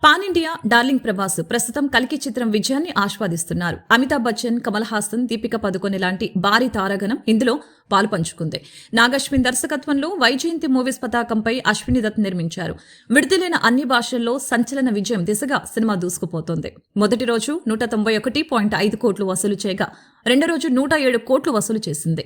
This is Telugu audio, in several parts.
పాన్ ఇండియా డార్లింగ్ ప్రభాస్ ప్రస్తుతం కల్కి చిత్రం విజయాన్ని ఆస్వాదిస్తున్నారు. అమితాబ్ బచ్చన్, కమల్ హాసన్, దీపిక పదుకొనె లాంటి భారీ తారాగణం ఇందులో పాలు పంచుకుంది. నాగశ్విన్ దర్శకత్వంలో వైజయంతి మూవీస్ పతాకంపై అశ్విని దత్ నిర్మించారు. విడుదలైన అన్ని భాషల్లో సంచలన విజయం దిశగా సినిమా దూసుకుపోతోంది. మొదటి రోజు 191.5 కోట్లు వసూలు చేయగా రెండో రోజు 107 కోట్లు వసూలు చేసింది.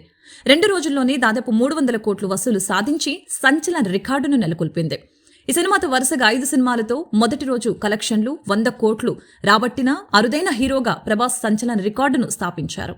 2 రోజుల్లోనే దాదాపు 300 కోట్లు వసూలు సాధించి సంచలన రికార్డును నెలకొల్పింది. ఈ సినిమాతో వరుసగా 5 సినిమాలతో మొదటి రోజు కలెక్షన్లు 100 కోట్లు రాబట్టిన అరుదైన హీరోగా ప్రభాస్ సంచలన రికార్డును స్థాపించారు.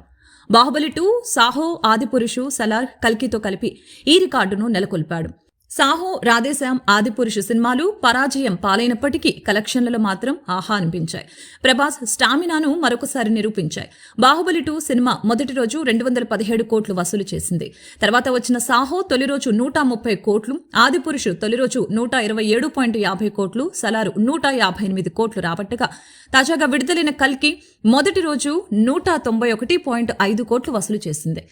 బాహుబలి 2, సాహో, ఆదిపురుషు, సలార్, కల్కితో కలిపి ఈ రికార్డును నెలకొల్పాడు. సాహో, రాధేశ్యామ్, ఆదిపురుషు సినిమాలు పరాజయం పాలైనప్పటికీ కలెక్షన్లలో మాత్రం ఆహా అనిపించాయి. ప్రభాస్ స్టామినాను మరొకసారి నిరూపించాయి. బాహుబలి 2 సినిమా మొదటి రోజు 217 కోట్లు వసూలు చేసింది. తర్వాత వచ్చిన సాహో తొలి రోజు 130 కోట్లు, ఆదిపురుషు తొలి రోజు 127.50 కోట్లు, సలారు 158 కోట్లు రాబట్టగా తాజాగా విడుదలైన కల్కి మొదటి రోజు 191.5 కోట్లు వసూలు చేసింది.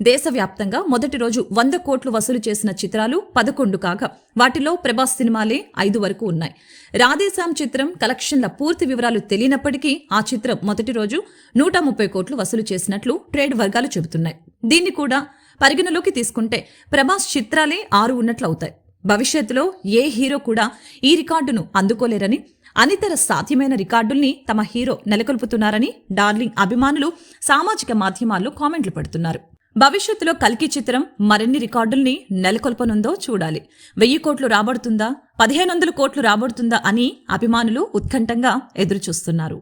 దేశవ్యాప్తంగా మొదటి రోజు 100 కోట్లు వసూలు చేసిన చిత్రాలు 11 కాగా వాటిలో ప్రభాస్ సినిమాలే 5 వరకు ఉన్నాయి. రాధేశ్యామ్ చిత్రం కలెక్షన్ల పూర్తి వివరాలు తెలియనప్పటికీ ఆ చిత్రం మొదటి రోజు 130 కోట్లు వసూలు చేసినట్లు ట్రేడ్ వర్గాలు చెబుతున్నాయి. దీన్ని కూడా పరిగణలోకి తీసుకుంటే ప్రభాస్ చిత్రాలే 6 ఉన్నట్లు అవుతాయి. భవిష్యత్తులో ఏ హీరో కూడా ఈ రికార్డును అందుకోలేరని, అనితర సాధ్యమైన రికార్డుల్ని తమ హీరో నెలకొల్పుతున్నారని డార్లింగ్ అభిమానులు సామాజిక మాధ్యమాల్లో కామెంట్లు పెడుతున్నారు. భవిష్యత్తులో కల్కి చిత్రం మరిన్ని రికార్డుల్ని నెలకొల్పనుందో చూడాలి. 1000 కోట్లు రాబడుతుందా, 1500 కోట్లు రాబడుతుందా అని అభిమానులు ఉత్కంఠంగా ఎదురుచూస్తున్నారు.